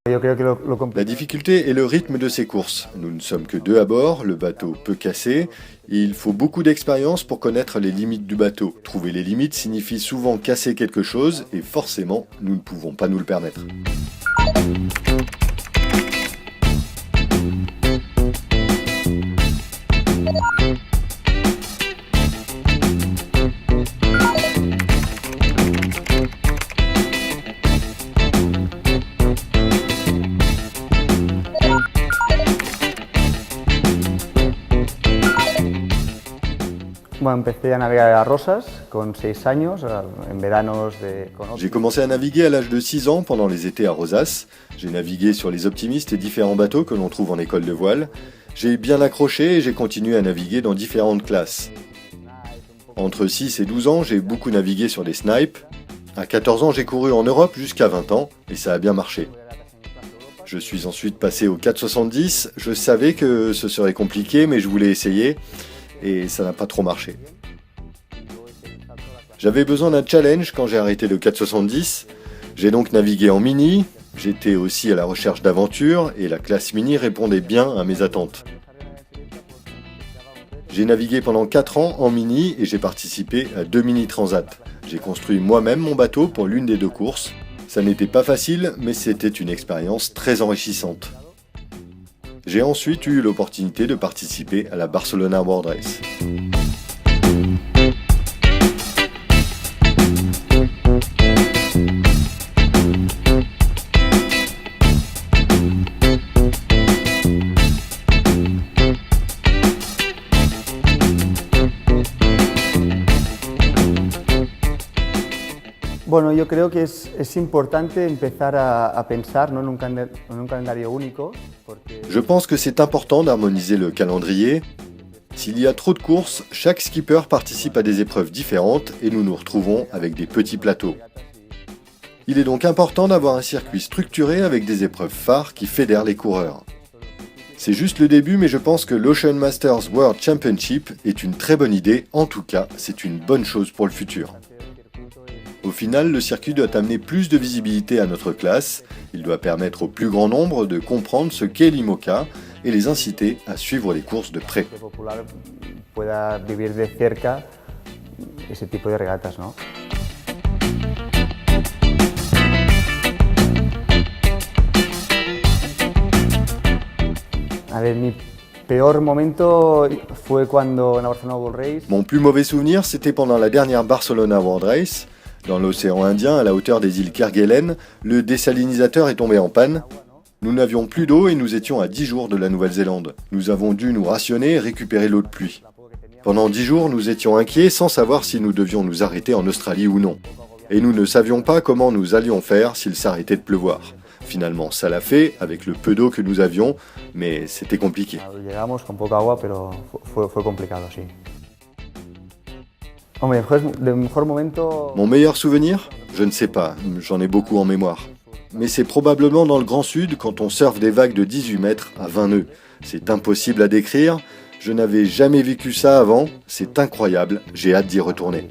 La difficulté est le rythme de ces courses. Nous ne sommes que deux à bord, le bateau peut casser, et il faut beaucoup d'expérience pour connaître les limites du bateau. Trouver les limites signifie souvent casser quelque chose, et forcément, nous ne pouvons pas nous le permettre. Bueno, empecé a navegar a Rosas con 6 años, en veranos de... J'ai commencé à naviguer à l'âge de 6 ans pendant les étés à Rosas. J'ai navigué sur les optimistes et différents bateaux que l'on trouve en école de voile. J'ai bien accroché et j'ai continué à naviguer dans différentes classes. Entre 6 et 12 ans, j'ai beaucoup navigué sur des snipes. À 14 ans, j'ai couru en Europe jusqu'à 20 ans et ça a bien marché. Je suis ensuite passé au 470. Je savais que ce serait compliqué, mais je voulais essayer. Et ça n'a pas trop marché. J'avais besoin d'un challenge quand j'ai arrêté le 470. J'ai donc navigué en mini, j'étais aussi à la recherche d'aventures et la classe mini répondait bien à mes attentes. J'ai navigué pendant 4 ans en mini et j'ai participé à 2 mini transats. J'ai construit moi-même mon bateau pour l'une des 2 courses. Ça n'était pas facile, mais c'était une expérience très enrichissante. J'ai ensuite eu l'opportunité de participer à la Barcelona World Race. Bueno, yo creo que es importante empezar a pensar, ¿no?, en un calendario único. Je pense que c'est important d'harmoniser le calendrier. S'il y a trop de courses, chaque skipper participe à des épreuves différentes et nous nous retrouvons avec des petits plateaux. Il est donc important d'avoir un circuit structuré avec des épreuves phares qui fédèrent les coureurs. C'est juste le début, mais je pense que l'Ocean Masters World Championship est une très bonne idée. En tout cas, c'est une bonne chose pour le futur. Au final, le circuit doit amener plus de visibilité à notre classe. Il doit permettre au plus grand nombre de comprendre ce qu'est l'IMOCA et les inciter à suivre les courses de près. Pueda vivir de cerca ese tipo de regatas, ¿no? A ver, mi peor momento fue cuando en la Barcelona World Race. Mon plus mauvais souvenir, c'était pendant la dernière Barcelona World Race. Dans l'océan Indien, à la hauteur des îles Kerguelen, le désalinisateur est tombé en panne. Nous n'avions plus d'eau et nous étions à 10 jours de la Nouvelle-Zélande. Nous avons dû nous rationner et récupérer l'eau de pluie. Pendant 10 jours, nous étions inquiets sans savoir si nous devions nous arrêter en Australie ou non. Et nous ne savions pas comment nous allions faire s'il s'arrêtait de pleuvoir. Finalement, ça l'a fait avec le peu d'eau que nous avions, mais c'était compliqué. Llegamos con poca agua, pero fue complicado, sí. Mon meilleur souvenir? Je ne sais pas, j'en ai beaucoup en mémoire. Mais c'est probablement dans le Grand Sud quand on surfe des vagues de 18 mètres à 20 nœuds. C'est impossible à décrire, je n'avais jamais vécu ça avant, c'est incroyable, j'ai hâte d'y retourner.